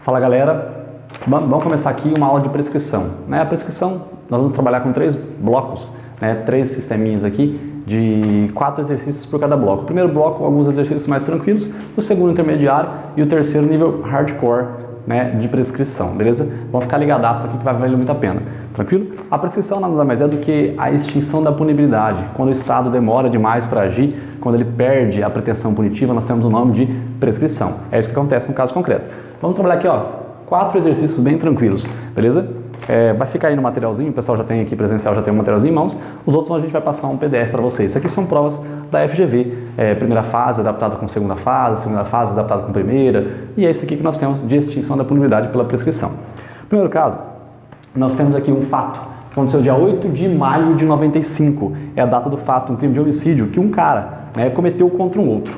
Fala galera, vamos começar aqui uma aula de prescrição. A prescrição, nós vamos trabalhar com 3 blocos, 3 sisteminhas aqui de 4 exercícios por cada bloco. O primeiro bloco, alguns exercícios mais tranquilos, o segundo intermediário e o terceiro nível hardcore de prescrição, beleza? Vamos ficar ligadaço aqui que vai valer muito a pena, tranquilo? A prescrição nada mais é do que a extinção da punibilidade. Quando o Estado demora demais para agir, quando ele perde a pretensão punitiva, nós temos o nome de prescrição. É isso que acontece no caso concreto. Vamos trabalhar aqui, 4 exercícios bem tranquilos, beleza? Vai ficar aí no materialzinho, o pessoal já tem aqui presencial, já tem um materialzinho em mãos. Os outros a gente vai passar um PDF para vocês. Isso aqui são provas da FGV, primeira fase adaptada com segunda fase adaptada com primeira, e é isso aqui que nós temos de extinção da punibilidade pela prescrição. Primeiro caso, nós temos aqui um fato que aconteceu dia 8 de maio de 95, é a data do fato, um crime de homicídio que um cara cometeu contra um outro,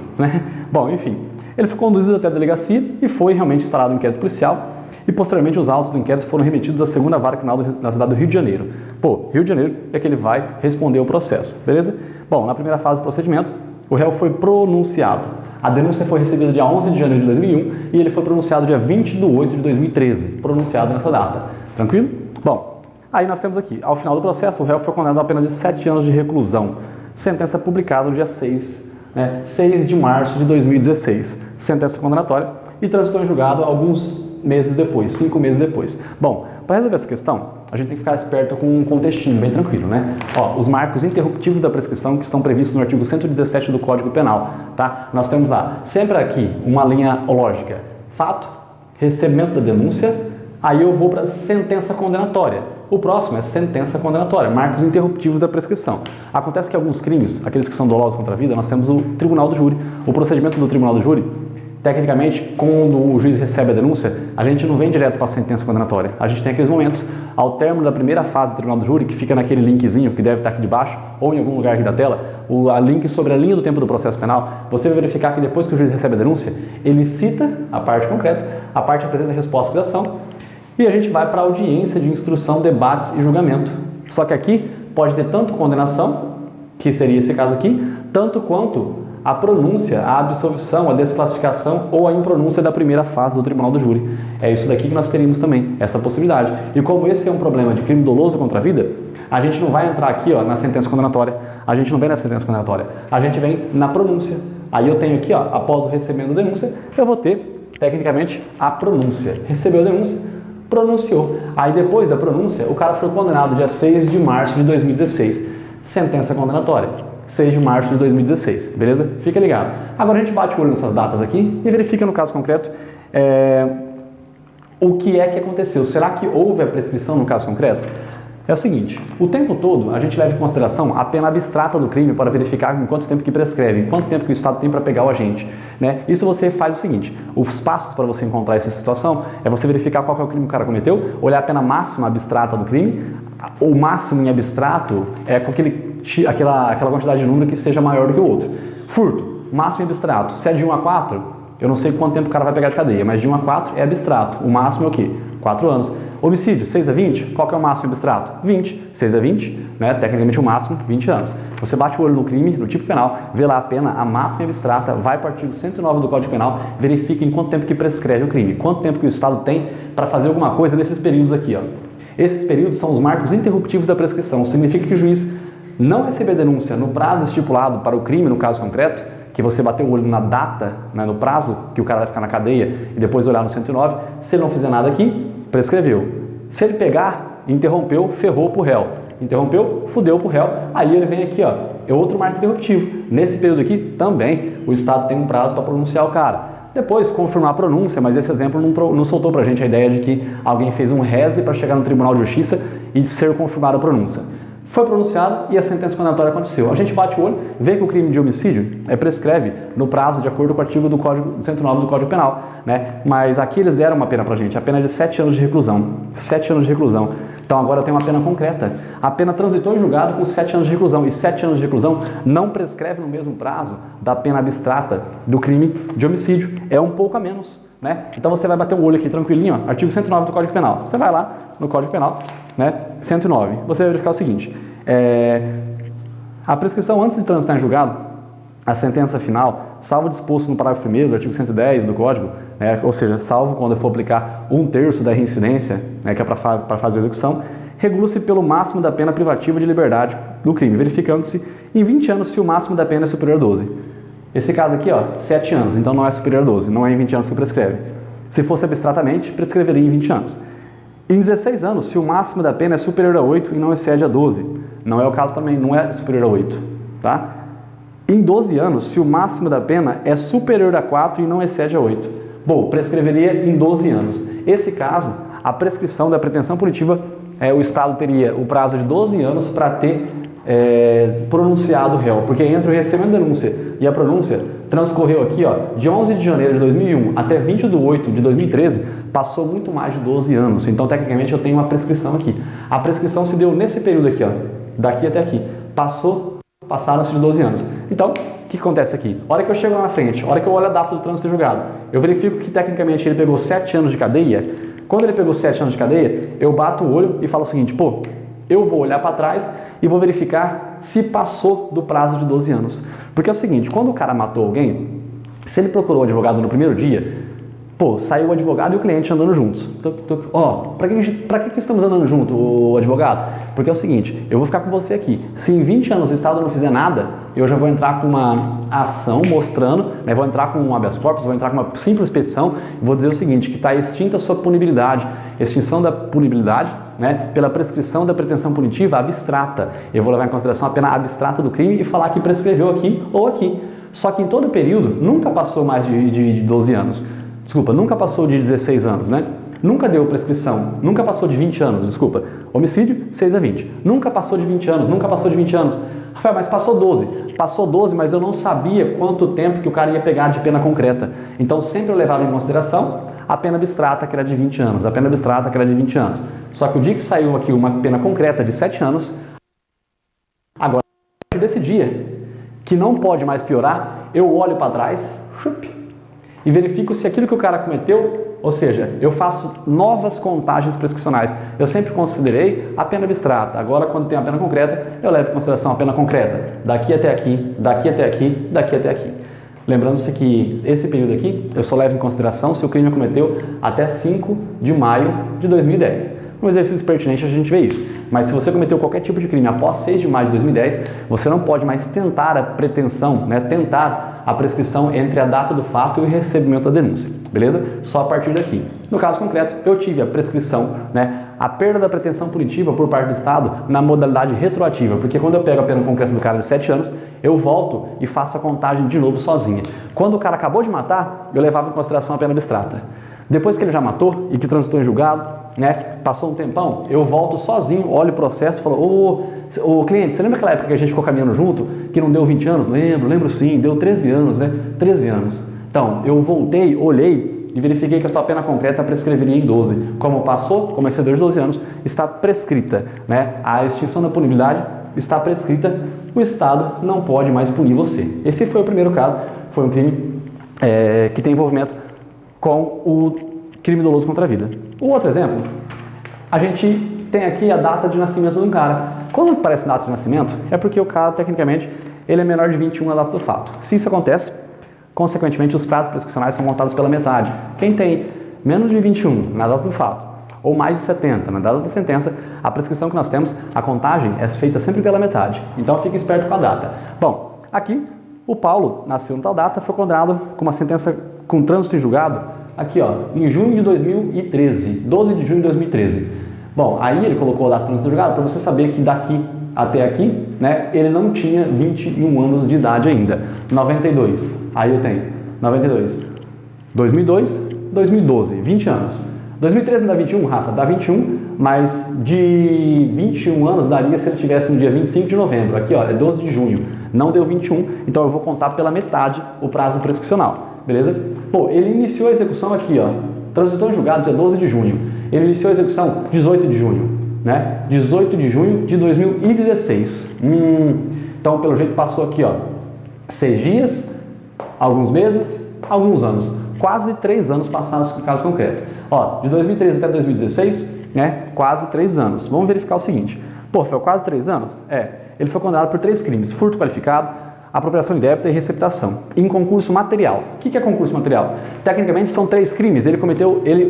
Bom, enfim, ele foi conduzido até a delegacia e foi realmente instalado um inquérito policial e posteriormente os autos do inquérito foram remetidos à segunda vara criminal na cidade do Rio de Janeiro. Rio de Janeiro é que ele vai responder o processo, beleza? Bom, na primeira fase do procedimento, o réu foi pronunciado. A denúncia foi recebida dia 11 de janeiro de 2001 e ele foi pronunciado dia 20 de 8 de 2013, pronunciado nessa data. Tranquilo? Bom, aí nós temos aqui, ao final do processo, o réu foi condenado a apenas de 7 anos de reclusão. Sentença publicada no dia 6 de março de 2016. Sentença condenatória e transitou em julgado alguns meses depois, 5 meses depois. Bom, para resolver essa questão, a gente tem que ficar esperto com um contextinho bem tranquilo, os marcos interruptivos da prescrição que estão previstos no artigo 117 do Código Penal, tá? Nós temos lá, sempre aqui, uma linha lógica. Fato, recebimento da denúncia, aí eu vou para sentença condenatória. O próximo é sentença condenatória, marcos interruptivos da prescrição. Acontece que alguns crimes, aqueles que são dolosos contra a vida, nós temos o tribunal do júri. O procedimento do tribunal do júri, tecnicamente, quando o juiz recebe a denúncia, a gente não vem direto para a sentença condenatória. A gente tem aqueles momentos, ao término da primeira fase do tribunal do júri, que fica naquele linkzinho que deve estar aqui de baixo, ou em algum lugar aqui da tela, a link sobre a linha do tempo do processo penal, você vai verificar que depois que o juiz recebe a denúncia, ele cita a parte concreta, a parte apresenta a resposta de ação, e a gente vai para a audiência de instrução, debates e julgamento. Só que aqui pode ter tanto condenação, que seria esse caso aqui, tanto quanto a pronúncia, a absolvição, a desclassificação ou a impronúncia da primeira fase do tribunal do júri. É isso daqui que nós teríamos também, essa possibilidade. E como esse é um problema de crime doloso contra a vida, a gente não vai entrar aqui na sentença condenatória, a gente não vem na sentença condenatória, a gente vem na pronúncia. Aí eu tenho aqui, após o recebimento da denúncia, eu vou ter, tecnicamente, a pronúncia. Recebeu a denúncia, pronunciou. Aí depois da pronúncia, o cara foi condenado dia 6 de março de 2016. Sentença condenatória, 6 de março de 2016, beleza? Fica ligado. Agora a gente bate o olho nessas datas aqui e verifica no caso concreto o que é que aconteceu. Será que houve a prescrição no caso concreto? É o seguinte, o tempo todo a gente leva em consideração a pena abstrata do crime para verificar em quanto tempo que prescreve, em quanto tempo que o Estado tem para pegar o agente. Isso você faz o seguinte, os passos para você encontrar essa situação é você verificar qual é o crime que o cara cometeu, olhar a pena máxima abstrata do crime, o máximo em abstrato é com aquela quantidade de número que seja maior do que o outro. Furto, máximo em abstrato, se é de 1 a 4, eu não sei quanto tempo o cara vai pegar de cadeia, mas de 1 a 4 é abstrato, o máximo é o quê? 4 anos. Homicídio, 6 a 20, qual que é o máximo abstrato? 20. 6 a 20, tecnicamente o máximo, 20 anos. Você bate o olho no crime, no tipo penal, vê lá a pena, a máxima abstrata, vai para o artigo 109 do Código Penal, verifica em quanto tempo que prescreve o crime, quanto tempo que o Estado tem para fazer alguma coisa nesses períodos aqui. Esses períodos são os marcos interruptivos da prescrição, significa que o juiz não receber denúncia no prazo estipulado para o crime, no caso concreto, que você bateu o olho na data, no prazo que o cara vai ficar na cadeia e depois olhar no 109, se ele não fizer nada aqui, prescreveu. Se ele pegar, interrompeu, ferrou pro réu. Interrompeu, fudeu pro réu. Aí ele vem aqui, é outro marco interruptivo. Nesse período aqui, também, o Estado tem um prazo para pronunciar o cara. Depois, confirmar a pronúncia, mas esse exemplo não soltou pra gente a ideia de que alguém fez um reze para chegar no Tribunal de Justiça e ser confirmada a pronúncia. Foi pronunciado e a sentença condenatória aconteceu. A gente bate o olho, vê que o crime de homicídio prescreve no prazo de acordo com o artigo do Código 109 do Código Penal, Mas aqui eles deram uma pena pra gente, a pena de 7 anos de reclusão. 7 anos de reclusão. Então agora tem uma pena concreta. A pena transitou em julgado com 7 anos de reclusão. E 7 anos de reclusão não prescreve no mesmo prazo da pena abstrata do crime de homicídio. É um pouco a menos, Então você vai bater o olho aqui tranquilinho, artigo 109 do Código Penal. Você vai lá no Código Penal, 109. Você vai verificar o seguinte, a prescrição antes de transitar em julgado, a sentença final salvo disposto no parágrafo 1º do artigo 110 do Código, ou seja, salvo quando eu for aplicar 1/3 da reincidência, que é para a fase de execução, regula-se pelo máximo da pena privativa de liberdade do crime, verificando-se em 20 anos se o máximo da pena é superior a 12. Esse caso aqui, 7 anos, então não é superior a 12, não é em 20 anos que prescreve. Se fosse abstratamente, prescreveria em 20 anos. Em 16 anos, se o máximo da pena é superior a 8 e não excede a 12. Não é o caso também, não é superior a 8. Tá? Em 12 anos, se o máximo da pena é superior a 4 e não excede a 8. Bom, prescreveria em 12 anos. Esse caso, a prescrição da pretensão punitiva, o Estado teria o prazo de 12 anos para ter pronunciado o réu. Porque entre o recebimento da denúncia e a pronúncia, transcorreu aqui, de 11 de janeiro de 2001 até 20 de 8 de 2013, passou muito mais de 12 anos. Então, tecnicamente, eu tenho uma prescrição aqui. A prescrição se deu nesse período aqui, daqui até aqui. Passaram-se de 12 anos. Então, o que acontece aqui? A hora que eu chego lá na frente, a hora que eu olho a data do trânsito julgado, eu verifico que, tecnicamente, ele pegou 7 anos de cadeia. Quando ele pegou 7 anos de cadeia, eu bato o olho e falo o seguinte, eu vou olhar para trás e vou verificar se passou do prazo de 12 anos. Porque é o seguinte, quando o cara matou alguém, se ele procurou o advogado no primeiro dia, saiu o advogado e o cliente andando juntos. Para que estamos andando junto, o advogado? Porque é o seguinte, eu vou ficar com você aqui. Se em 20 anos o Estado não fizer nada, eu já vou entrar com uma ação mostrando, vou entrar com um habeas corpus, vou entrar com uma simples petição, e vou dizer o seguinte, que está extinta a sua punibilidade, extinção da punibilidade, pela prescrição da pretensão punitiva abstrata. Eu vou levar em consideração a pena abstrata do crime e falar que prescreveu aqui ou aqui. Só que em todo o período, nunca passou mais de 12 anos. Desculpa, nunca passou de 16 anos, Nunca deu prescrição, nunca passou de 20 anos, desculpa. Homicídio, 6 a 20. Nunca passou de 20 anos, nunca passou de 20 anos. Rafael, mas passou 12. Passou 12, mas eu não sabia quanto tempo que o cara ia pegar de pena concreta. Então, sempre eu levava em consideração a pena abstrata, que era de 20 anos. A pena abstrata, que era de 20 anos. Só que o dia que saiu aqui uma pena concreta de 7 anos, agora, a partir desse dia, que não pode mais piorar, eu olho para trás, e verifico se aquilo que o cara cometeu, ou seja, eu faço novas contagens prescricionais. Eu sempre considerei a pena abstrata. Agora, quando tem a pena concreta, eu levo em consideração a pena concreta. Daqui até aqui, daqui até aqui, daqui até aqui. Lembrando-se que esse período aqui, eu só levo em consideração se o crime acometeu até 5 de maio de 2010. No exercício pertinente a gente vê isso. Mas se você cometeu qualquer tipo de crime após 6 de maio de 2010, você não pode mais tentar a pretensão, tentar a prescrição entre a data do fato e o recebimento da denúncia, beleza? Só a partir daqui. No caso concreto, eu tive a prescrição, a perda da pretensão punitiva por parte do Estado na modalidade retroativa, porque quando eu pego a pena concreta do cara de 7 anos, eu volto e faço a contagem de novo sozinha. Quando o cara acabou de matar, eu levava em consideração a pena abstrata. Depois que ele já matou e que transitou em julgado, passou um tempão, eu volto sozinho, olho o processo e falo, ô cliente, você lembra aquela época que a gente ficou caminhando junto, que não deu 20 anos? Lembro sim, deu 13 anos, 13 anos. Então, eu voltei, olhei e verifiquei que a sua pena concreta prescreveria em 12. Como passou, como excedeu de 12 anos, está prescrita, A extinção da punibilidade está prescrita, o Estado não pode mais punir você. Esse foi o primeiro caso, foi um crime que tem envolvimento com o crime doloso contra a vida. O outro exemplo, a gente tem aqui a data de nascimento de um cara. Quando aparece data de nascimento, é porque o cara, tecnicamente, ele é menor de 21 na data do fato. Se isso acontece, consequentemente, os prazos prescricionais são contados pela metade. Quem tem menos de 21 na data do fato, ou mais de 70 na data da sentença, a prescrição que nós temos, a contagem é feita sempre pela metade. Então, fique esperto com a data. Bom, aqui, o Paulo nasceu em tal data, foi condenado com uma sentença com trânsito em julgado, aqui, em junho de 2013, 12 de junho de 2013. Bom, aí ele colocou a data de trânsito em julgado para você saber que daqui até aqui, ele não tinha 21 anos de idade ainda. 92, aí eu tenho 92, 2002, 2012, 20 anos. 2013 não dá 21, Rafa? Dá 21, mas de 21 anos daria se ele tivesse no dia 25 de novembro. Aqui, é 12 de junho. Não deu 21, então eu vou contar pela metade o prazo prescricional. Beleza? Ele iniciou a execução aqui, transitou em julgado dia 12 de junho. Ele iniciou a execução 18 de junho, 18 de junho de 2016. Então, pelo jeito, passou aqui, 6 dias, alguns meses, alguns anos. Quase 3 anos passados no caso concreto. De 2013 até 2016, quase 3 anos. Vamos verificar o seguinte. Foi quase 3 anos? Ele foi condenado por 3 crimes. Furto qualificado, apropriação indébita e receptação. Em concurso material. O que é concurso material? Tecnicamente são 3 crimes, ele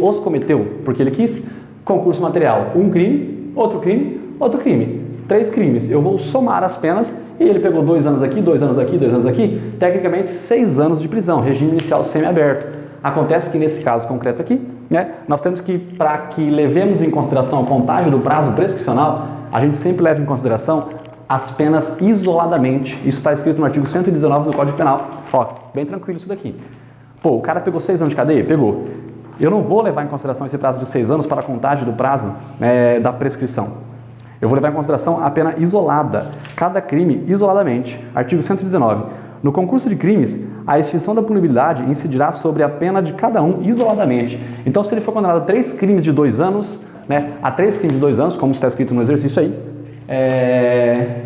os cometeu porque ele quis. Concurso material, um crime, outro crime, outro crime. 3 crimes, eu vou somar as penas e ele pegou 2 anos aqui, 2 anos aqui, 2 anos aqui, tecnicamente 6 anos de prisão, regime inicial semiaberto. Acontece que nesse caso concreto aqui, né, nós temos que, para que levemos em consideração a contagem do prazo prescricional, a gente sempre leva em consideração as penas isoladamente. Isso está escrito no artigo 119 do Código Penal. Ó, bem tranquilo isso daqui. Pô, o cara pegou 6 anos de cadeia? Pegou. Eu não vou levar em consideração esse prazo de 6 anos para a contagem do prazo da prescrição. Eu vou levar em consideração a pena isolada, cada crime isoladamente. Artigo 119. No concurso de crimes, a extinção da punibilidade incidirá sobre a pena de cada um isoladamente. Então, se ele for condenado a 3 crimes de 2 anos, né, a 3 crimes de 2 anos, como está escrito no exercício aí,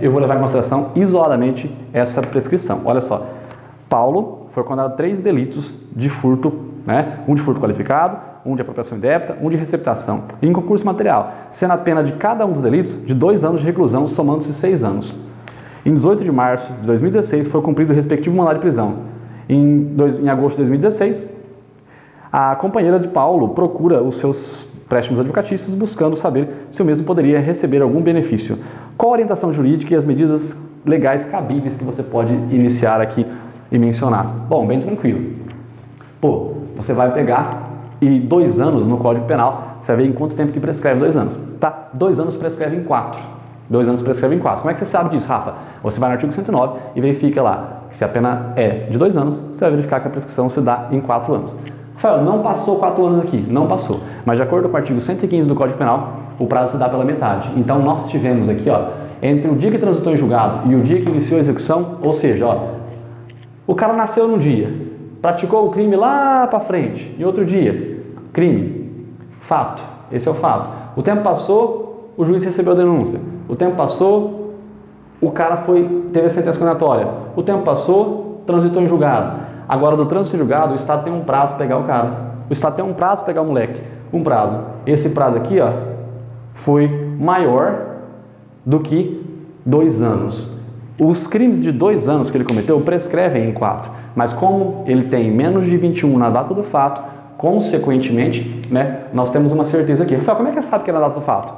eu vou levar em consideração isoladamente essa prescrição. Olha só, Paulo foi condenado a 3 delitos de furto, né, um de furto qualificado, um de apropriação indébita, um de receptação, em concurso material, sendo a pena de cada um dos delitos de 2 anos de reclusão, somando-se 6 anos. Em 18 de março de 2016 foi cumprido o respectivo mandado de prisão. Em agosto de 2016, a companheira de Paulo procura os seus préstimos advocatícios buscando saber se o mesmo poderia receber algum benefício. Qual a orientação jurídica e as medidas legais cabíveis que você pode iniciar aqui e mencionar? Bom, bem tranquilo. Pô, você vai pegar e 2 anos no Código Penal, você vai ver em quanto tempo que prescreve 2 anos. Tá? 2 anos prescreve em 4. 2 anos prescreve em 4. Como é que você sabe disso, Rafa? Você vai no artigo 109 e verifica lá que se a pena é de 2 anos, você vai verificar que a prescrição se dá em 4 anos. Rafael, não passou 4 anos aqui. Não passou. Mas de acordo com o artigo 115 do Código Penal, o prazo se dá pela metade. Então nós tivemos aqui, ó, entre o dia que transitou em julgado e o dia que iniciou a execução, ou seja, ó, o cara nasceu num dia, praticou o crime lá para frente, e outro dia, crime, fato, esse é o fato. O tempo passou, o juiz recebeu a denúncia. O tempo passou, o cara teve a sentença condenatória. O tempo passou, transitou em julgado. Agora, do trânsito em julgado, o Estado tem um prazo para pegar o cara. O Estado tem um prazo para pegar o moleque. Um prazo. Esse prazo aqui, ó, foi maior do que 2 anos. Os crimes de 2 anos que ele cometeu prescrevem em 4. Mas como ele tem menos de 21 na data do fato, consequentemente, né, nós temos uma certeza aqui. Rafael, como é que você sabe que é na data do fato?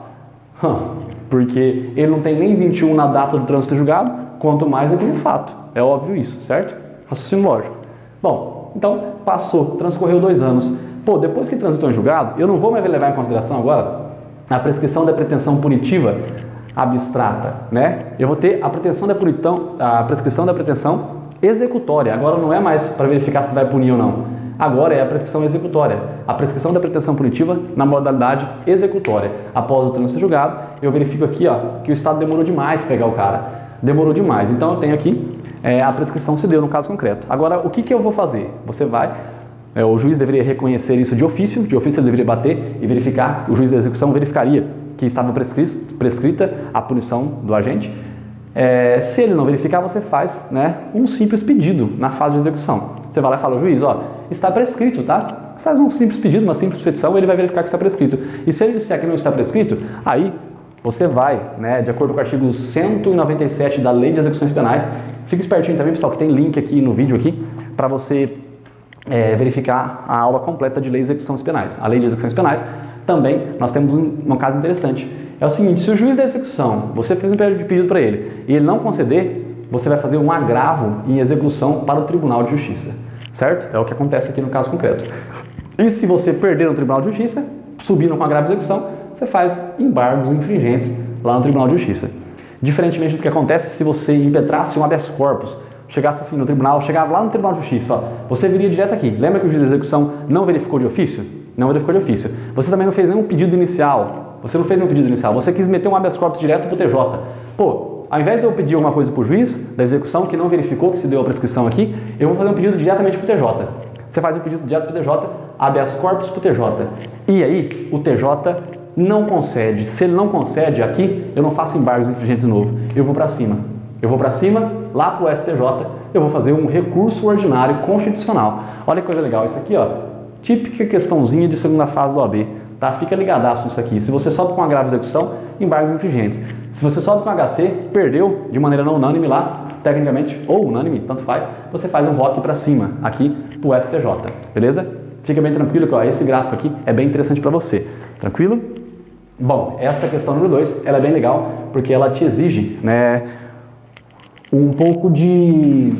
Porque ele não tem nem 21 na data do trânsito julgado, quanto mais aqui no fato. É óbvio isso, certo? Raciocínio lógico. Bom, então passou, transcorreu 2 anos. Pô, depois que transitou em julgado, eu não vou mais levar em consideração agora a prescrição da pretensão punitiva abstrata, né? Eu vou ter a prescrição da pretensão executória. Agora não é mais para verificar se vai punir ou não. Agora é a prescrição executória. A prescrição da pretensão punitiva na modalidade executória. Após o trânsito julgado, eu verifico aqui, ó, que o Estado demorou demais para pegar o cara. Demorou demais. Então eu tenho aqui, a prescrição se deu no caso concreto. Agora, o que eu vou fazer? Você vai, o juiz deveria reconhecer isso de ofício ele deveria bater e verificar, o juiz da execução verificaria que estava prescrita a punição do agente. Se ele não verificar, você faz, né, um simples pedido na fase de execução. Você vai lá e fala, juiz, ó, está prescrito, tá? Você faz um simples pedido, uma simples petição, ele vai verificar que está prescrito. E se ele disser que não está prescrito, aí você vai, né, de acordo com o artigo 197 da Lei de Execuções Penais, fica espertinho também, pessoal, que tem link aqui no vídeo aqui, para você verificar a aula completa de Lei de Execuções Penais. A Lei de Execuções Penais, também, nós temos um caso interessante. É o seguinte, se o juiz da execução, você fez um pedido para ele, e ele não conceder, você vai fazer um agravo em execução para o Tribunal de Justiça, certo? É o que acontece aqui no caso concreto. E se você perder no Tribunal de Justiça, subindo com agravo de execução, você faz embargos infringentes lá no Tribunal de Justiça. Diferentemente do que acontece se você impetrasse um habeas corpus, chegasse assim no tribunal, chegava lá no Tribunal de Justiça, ó, você viria direto aqui. Lembra que o juiz da execução não verificou de ofício? Não verificou de ofício. Você também não fez nenhum pedido inicial. Você quis meter um habeas corpus direto para o TJ. Pô, ao invés de eu pedir alguma coisa para o juiz da execução que não verificou que se deu a prescrição aqui, eu vou fazer um pedido diretamente para o TJ. Você faz um pedido direto para o TJ, habeas corpus para o TJ. E aí, o TJ não concede. Se ele não concede aqui, eu não faço embargos infringentes de novo. Eu vou para cima. Lá para o STJ, eu vou fazer um recurso ordinário constitucional. Olha que coisa legal. Isso aqui, ó, típica questãozinha de segunda fase do OAB. Tá? Fica ligadaço nisso aqui. Se você sobe com agravo de execução, embargos infringentes. Se você sobe com HC, perdeu de maneira não unânime lá, tecnicamente, ou unânime, tanto faz, você faz um voto para cima, aqui para o STJ, beleza? Fica bem tranquilo que ó, esse gráfico aqui é bem interessante para você, tranquilo? Bom, essa questão número 2, ela é bem legal, porque ela te exige, né, um pouco de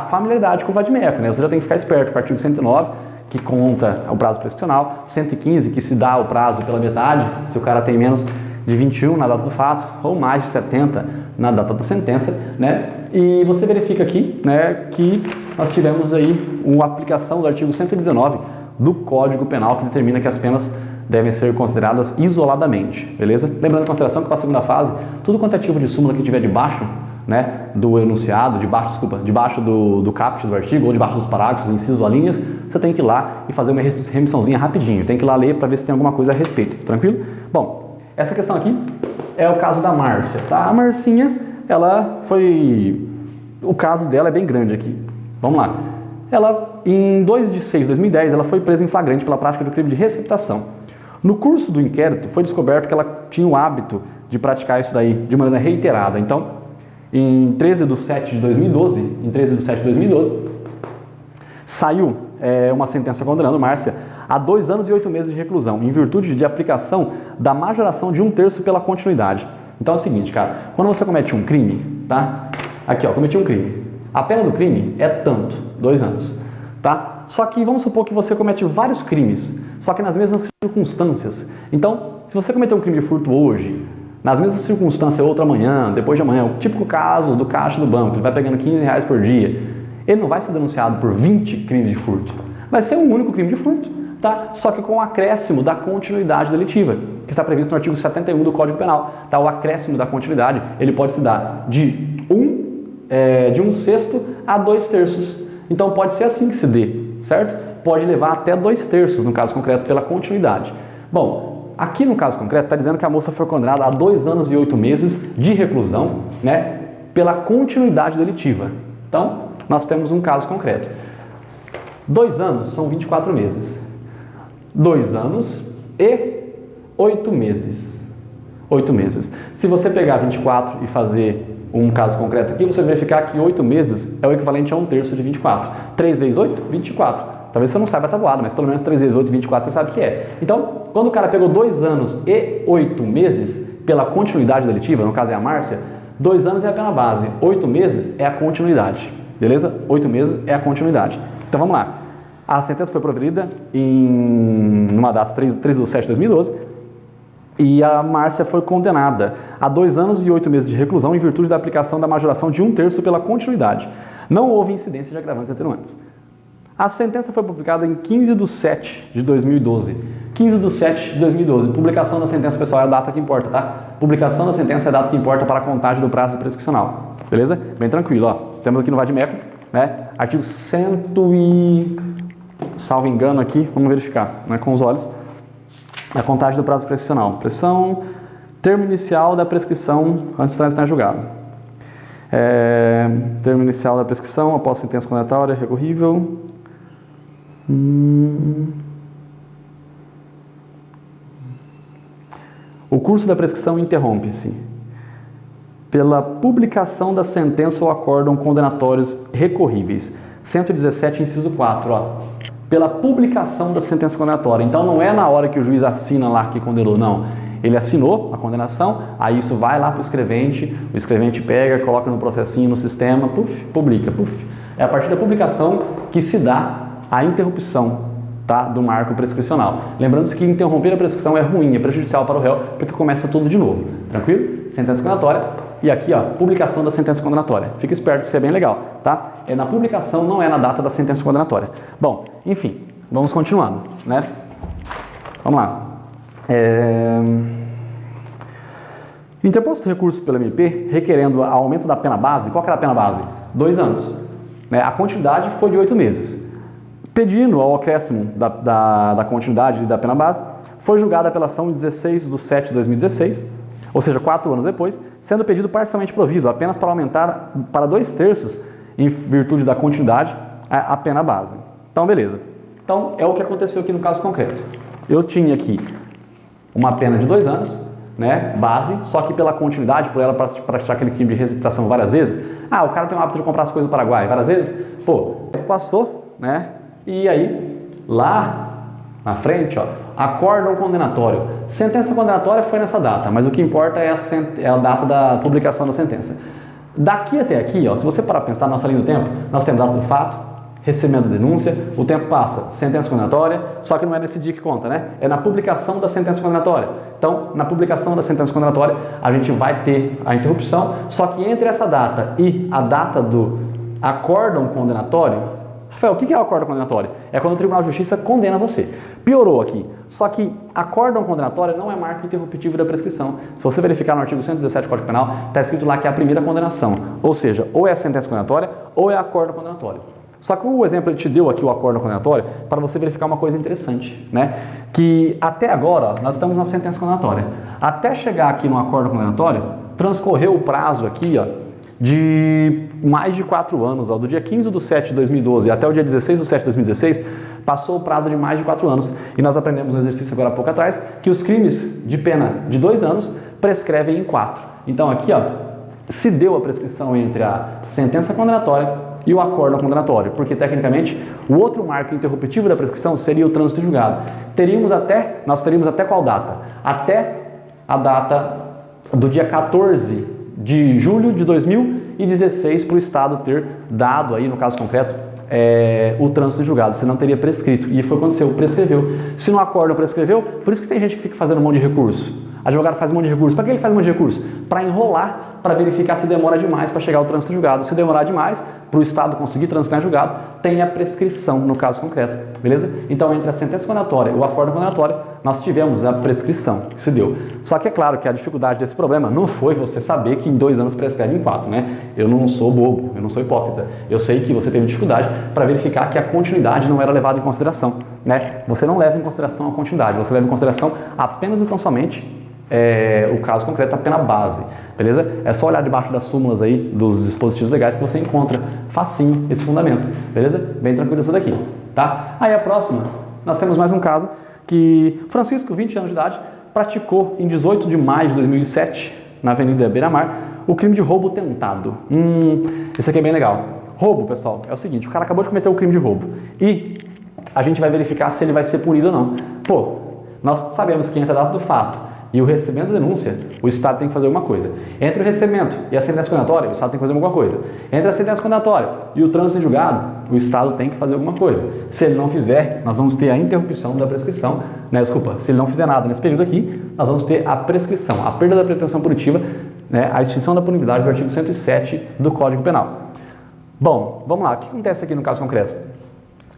familiaridade com o vadimeco, né? Você já tem que ficar esperto com o artigo 109, que conta o prazo prescricional, 115, que se dá o prazo pela metade, se o cara tem menos de 21 na data do fato, ou mais de 70 na data da sentença, né? E você verifica aqui, né, que nós tivemos aí uma aplicação do artigo 119 do Código Penal, que determina que as penas devem ser consideradas isoladamente, beleza? Lembrando em consideração que para a segunda fase, tudo quanto é tipo de súmula que tiver debaixo, né, do enunciado, debaixo do caput do artigo, ou debaixo dos parágrafos, incisos ou linhas, você tem que ir lá e fazer uma remissãozinha rapidinho, tem que ir lá ler para ver se tem alguma coisa a respeito, tranquilo? Bom, essa questão aqui é o caso da Márcia, tá? A Marcinha, ela foi... o caso dela é bem grande aqui, vamos lá. Ela, em 2 de 6 de 2010, ela foi presa em flagrante pela prática do crime de receptação. No curso do inquérito, foi descoberto que ela tinha o hábito de praticar isso daí de maneira reiterada. Então, em 13 de 7 de 2012, saiu uma sentença condenando Márcia a 2 anos e 8 meses de reclusão, em virtude de aplicação da majoração de 1/3 pela continuidade. Então é o seguinte, cara, quando você comete um crime, tá? Aqui, ó, cometi um crime. A pena do crime é tanto, 2 anos, tá? Só que vamos supor que você comete vários crimes, só que nas mesmas circunstâncias. Então, se você cometer um crime de furto hoje, nas mesmas circunstâncias, outra amanhã, depois de amanhã, o típico caso do caixa do banco, ele vai pegando R$15 por dia, ele não vai ser denunciado por 20 crimes de furto. Vai ser um único crime de furto, tá? Só que com o acréscimo da continuidade delitiva, que está previsto no artigo 71 do Código Penal. Tá? O acréscimo da continuidade, ele pode se dar de 1/6 a 2/3. Então pode ser assim que se dê, certo? Pode levar até 2/3 no caso concreto pela continuidade. Bom, aqui no caso concreto está dizendo que a moça foi condenada a 2 anos e 8 meses de reclusão, né, pela continuidade delitiva. Então, nós temos um caso concreto. 2 anos são 24 meses. 2 anos e 8 meses. 8 meses. Se você pegar 24 e fazer um caso concreto aqui, você vai verificar que 8 meses é o equivalente a 1/3 de 24. 3 vezes 8, 24. Talvez você não saiba a tabuada, mas pelo menos 3 vezes 8, 24, você sabe que é. Então, quando o cara pegou 2 anos e 8 meses pela continuidade delitiva, no caso é a Márcia, 2 anos é a pena base, 8 meses é a continuidade. Beleza? 8 meses é a continuidade. Então vamos lá. A sentença foi proferida numa data 3 de 7 de 2012 e a Márcia foi condenada a 2 anos e 8 meses de reclusão em virtude da aplicação da majoração de 1/3 pela continuidade. Não houve incidência de agravantes e atenuantes. A sentença foi publicada em 15 de 7 de 2012. 15 de 7 de 2012. Publicação da sentença, pessoal, é a data que importa, tá? Publicação da sentença é a data que importa para a contagem do prazo prescricional. Beleza? Bem tranquilo, ó. Temos aqui no vadimeco, né? Artigo 100 e... salvo engano aqui, vamos verificar, né, com os olhos. A contagem do prazo prescricional. Prescrição, termo inicial da prescrição antes de transitar em julgado. Termo inicial da prescrição após sentença condenatória recorrível. O curso da prescrição interrompe-se pela publicação da sentença ou acórdão condenatórios recorríveis. 117, inciso 4, ó. Pela publicação da sentença condenatória. Então não é na hora que o juiz assina lá que condenou, não. Ele assinou a condenação, aí isso vai lá para o escrevente pega, coloca no processinho, no sistema, publica. É a partir da publicação que se dá a interrupção, tá, do marco prescricional. Lembrando que interromper a prescrição é ruim, é prejudicial para o réu, porque começa tudo de novo. Tranquilo? Sentença condenatória. E aqui, ó, publicação da sentença condenatória. Fica esperto, isso é bem legal, tá? É na publicação, não é na data da sentença condenatória. Bom, enfim, vamos continuando, né? Vamos lá. Interposto recurso pelo MP, requerendo aumento da pena base. Qual que era a pena base? 2 anos. Né? A continuidade foi de 8 meses. Pedindo ao acréscimo da continuidade da pena base, foi julgada a apelação em 16 de 7 de 2016, ou seja, 4 anos depois, sendo pedido parcialmente provido, apenas para aumentar para 2/3, em virtude da continuidade, a pena base. Então, beleza. Então, é o que aconteceu aqui no caso concreto. Eu tinha aqui uma pena de 2 anos, né, base, só que pela continuidade, por ela praticar aquele crime de receptação várias vezes. Ah, o cara tem o hábito de comprar as coisas no Paraguai várias vezes, pô, passou, né, e aí, lá na frente, ó, acórdão condenatório. Sentença condenatória foi nessa data, mas o que importa é a data da publicação da sentença. Daqui até aqui, ó, se você parar para pensar na nossa linha do tempo, nós temos data do fato, recebimento da denúncia, o tempo passa, sentença condenatória, só que não é nesse dia que conta, né? É na publicação da sentença condenatória. Então, na publicação da sentença condenatória, a gente vai ter a interrupção, só que entre essa data e a data do acórdão condenatório, Rafael, o que é o acórdão condenatório? É quando o Tribunal de Justiça condena você. Piorou aqui, só que acórdão condenatório não é marco interruptivo da prescrição. Se você verificar no artigo 117 do Código Penal, está escrito lá que é a primeira condenação, ou seja, ou é a sentença condenatória ou é acórdão condenatório. Só que o exemplo ele te deu aqui o acórdão condenatório para você verificar uma coisa interessante, né? Que até agora nós estamos na sentença condenatória. Até chegar aqui no acórdão condenatório, transcorreu o prazo aqui, ó, de mais de 4 anos, ó, do dia 15/7 de 2012 até o dia 16/7 de 2016, passou o prazo de mais de 4 anos. E nós aprendemos no exercício agora há pouco atrás que os crimes de pena de 2 anos prescrevem em 4. Então aqui, ó, se deu a prescrição entre a sentença condenatória e o acórdão condenatório, porque tecnicamente o outro marco interruptivo da prescrição seria o trânsito em julgado. Nós teríamos até qual data? Até a data do dia 14 de julho de 2016 para o Estado ter dado aí, no caso concreto, o trânsito em julgado, senão teria prescrito. E foi o que aconteceu, prescreveu. Se no acórdão prescreveu, por isso que tem gente que fica fazendo um monte de recurso. Advogado faz um monte de recurso. Para que ele faz um monte de recurso? Para enrolar, para verificar se demora demais para chegar ao trânsito em julgado. Se demorar demais, para o Estado conseguir transitar em julgado, tem a prescrição no caso concreto, beleza? Então, entre a sentença condenatória e o acórdão condenatório, nós tivemos a prescrição que se deu. Só que é claro que a dificuldade desse problema não foi você saber que em 2 anos prescreve em 4, né? Eu não sou bobo, eu não sou hipócrita. Eu sei que você teve dificuldade para verificar que a continuidade não era levada em consideração, né? Você não leva em consideração a continuidade, você leva em consideração apenas e tão somente o caso concreto, a pena base, beleza? É só olhar debaixo das súmulas aí dos dispositivos legais que você encontra facinho esse fundamento, beleza? Bem tranquilo isso daqui, tá? Aí a próxima, nós temos mais um caso que Francisco, 20 anos de idade, praticou em 18 de maio de 2007, na Avenida Beira-Mar, o crime de roubo tentado. Isso aqui é bem legal. Roubo, pessoal, é o seguinte, o cara acabou de cometer o crime de roubo e a gente vai verificar se ele vai ser punido ou não. Pô, nós sabemos que entre a data do fato e o recebimento da denúncia, o Estado tem que fazer alguma coisa. Entre o recebimento e a sentença condenatória, o Estado tem que fazer alguma coisa. Entre a sentença condenatória e o trânsito em julgado, o Estado tem que fazer alguma coisa. Se ele não fizer, nós vamos ter a interrupção da prescrição, né? Desculpa, se ele não fizer nada nesse período aqui, nós vamos ter a prescrição, a perda da pretensão punitiva, né? A extinção da punibilidade do artigo 107 do Código Penal. Bom, vamos lá, o que acontece aqui no caso concreto?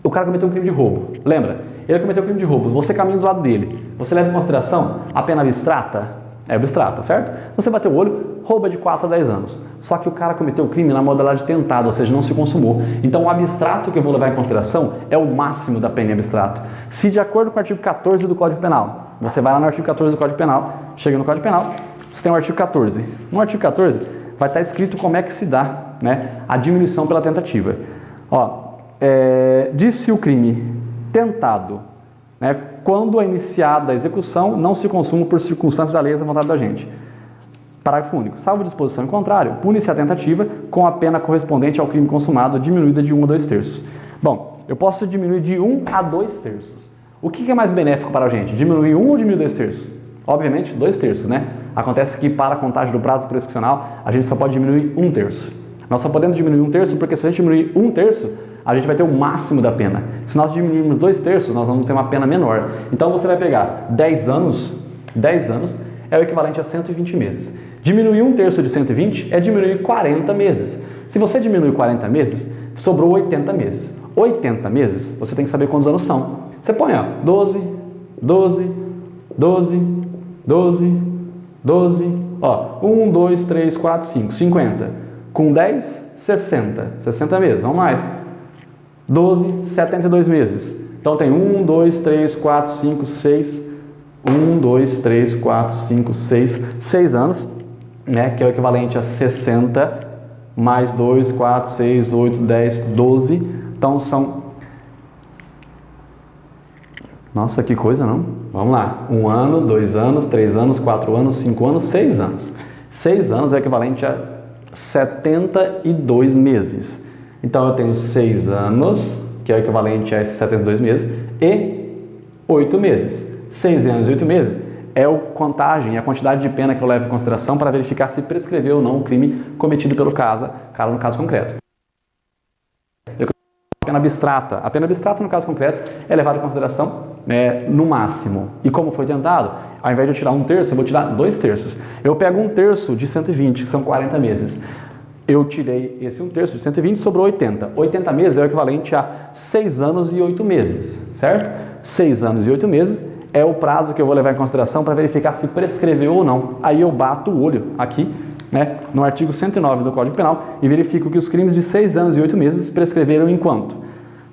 O cara cometeu um crime de roubo, lembra? Ele cometeu um crime de roubo, você caminha do lado dele, você leva em consideração a pena abstrata? É abstrata, certo? Você bateu o olho, rouba de 4 a 10 anos. Só que o cara cometeu o crime na modalidade tentado, ou seja, não se consumou. Então o abstrato que eu vou levar em consideração é o máximo da pena em abstrato. Se de acordo com o artigo 14 do Código Penal, você vai lá no artigo 14 do Código Penal, chega no Código Penal, você tem o artigo 14. No artigo 14 vai estar escrito como é que se dá, né, a diminuição pela tentativa. Ó, disse o crime tentado, né, quando é iniciada a execução, não se consuma por circunstâncias alheias à vontade da gente. Parágrafo único. Salvo disposição em contrário, pune-se a tentativa com a pena correspondente ao crime consumado, diminuída de 1 a 2 terços. Bom, eu posso diminuir de 1 a 2 terços. O que é mais benéfico para a gente? Diminuir 1 ou diminuir 2 terços? Obviamente, 2 terços, né? Acontece que para a contagem do prazo prescricional, a gente só pode diminuir 1 terço. Nós só podemos diminuir 1 terço porque se a gente diminuir 1 terço, a gente vai ter o máximo da pena. Se nós diminuirmos 2 terços, nós vamos ter uma pena menor. Então você vai pegar 10 anos é o equivalente a 120 meses. Diminuir 1 terço de 120 é diminuir 40 meses. Se você diminui 40 meses, sobrou 80 meses. 80 meses, você tem que saber quantos anos são. Você põe, ó, 12, 12, 12, 12, 12, ó, 1, 2, 3, 4, 5, 50. Com 10, 60. 60 meses, vamos mais. 12, 72 meses. Então tem 1, 2, 3, 4, 5, 6, 1, 2, 3, 4, 5, 6, 6 anos, né, que é o equivalente a 60, mais 2, 4, 6, 8, 10, 12. Então são Nossa, que coisa, não? Vamos lá. 1 ano, 2 anos, 3 anos, 4 anos, 5 anos, 6 anos. 6 anos é equivalente a 72 meses. Então eu tenho 6 anos, que é o equivalente a esses 72 meses, e 8 meses. 6 anos e 8 meses é a contagem, a quantidade de pena que eu levo em consideração para verificar se prescreveu ou não o crime cometido pelo caso no caso concreto. A pena abstrata. A pena abstrata, no caso concreto, é levada em consideração no máximo. E como foi tentado, ao invés de eu tirar 1/3, eu vou tirar 2/3. Eu pego 1/3 de 120, que são 40 meses. Eu tirei esse 1/3 de 120 e sobrou 80. 80 meses é o equivalente a 6 anos e 8 meses, certo? 6 anos e 8 meses é o prazo que eu vou levar em consideração para verificar se prescreveu ou não. Aí eu bato o olho aqui, no artigo 109 do Código Penal e verifico que os crimes de 6 anos e 8 meses prescreveram em quanto?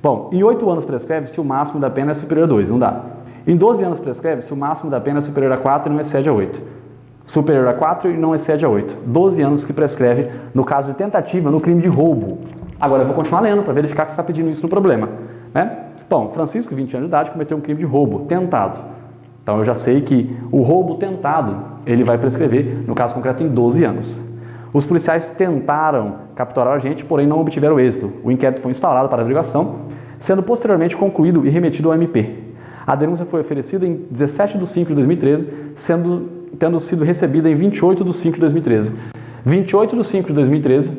Bom, em 8 anos prescreve se o máximo da pena é superior a 2, não dá. Em 12 anos prescreve se o máximo da pena é superior a 4 e não excede a 8. Superior a 4 e não excede a 8. 12 anos que prescreve no caso de tentativa no crime de roubo. Agora eu vou continuar lendo para verificar que você está pedindo isso no problema, Bom, Francisco, 20 anos de idade, cometeu um crime de roubo, tentado. Então eu já sei que o roubo tentado, ele vai prescrever, no caso concreto, em 12 anos. Os policiais tentaram capturar o agente, porém não obtiveram êxito. O inquérito foi instaurado para averiguação, sendo posteriormente concluído e remetido ao MP. A denúncia foi oferecida em 17 de 5 de 2013, tendo sido recebida em 28 de 5 de 2013. 28 de 5 de 2013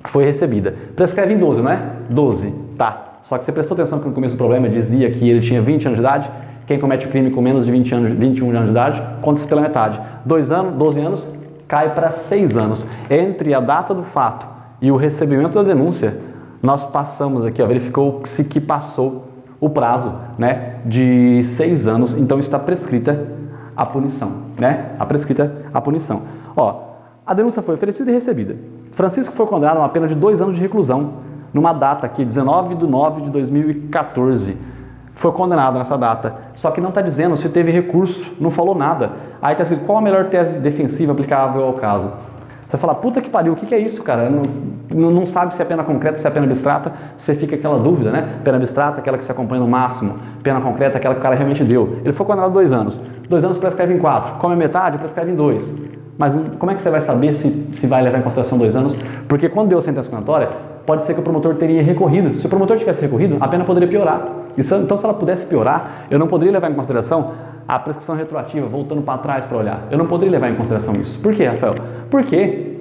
foi recebida. Prescreve em 12, não é? 12, tá. Só que você prestou atenção que no começo do problema dizia que ele tinha 20 anos de idade? Quem comete o crime com menos de 21 anos de idade, conta-se pela metade. 2 anos, 12 anos, cai para 6 anos. Entre a data do fato e o recebimento da denúncia, nós passamos aqui, verificou-se que passou o prazo, de 6 anos, então está prescrita a punição, prescrita a punição. A denúncia foi oferecida e recebida. Francisco foi condenado a uma pena de 2 anos de reclusão, numa data aqui, 19 de 9 de 2014. Foi condenado nessa data, só que não está dizendo se teve recurso, não falou nada. Aí está escrito qual a melhor tese defensiva aplicável ao caso. Você fala, puta que pariu, o que é isso, cara? Não sabe se é pena concreta, se é pena abstrata, você fica aquela dúvida, Pena abstrata, aquela que se acompanha no máximo, pena concreta, aquela que o cara realmente deu. Ele foi condenado a 2 anos. 2 anos prescreve em 4, come metade, prescreve em 2. Mas como é que você vai saber se vai levar em consideração 2 anos? Porque quando deu a sentença condenatória, pode ser que o promotor teria recorrido. Se o promotor tivesse recorrido, a pena poderia piorar. Então, se ela pudesse piorar, eu não poderia levar em consideração a prescrição retroativa, voltando para trás para olhar. Eu não poderia levar em consideração isso. Por quê, Rafael? Porque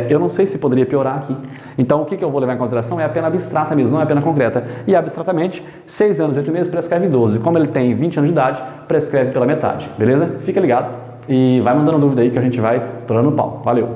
eu não sei se poderia piorar aqui. Então, o que eu vou levar em consideração é a pena abstrata mesmo, não é a pena concreta. E abstratamente, 6 anos e 8 meses prescreve em 12. Como ele tem 20 anos de idade, prescreve pela metade. Beleza? Fica ligado e vai mandando dúvida aí que a gente vai tornando o pau. Valeu!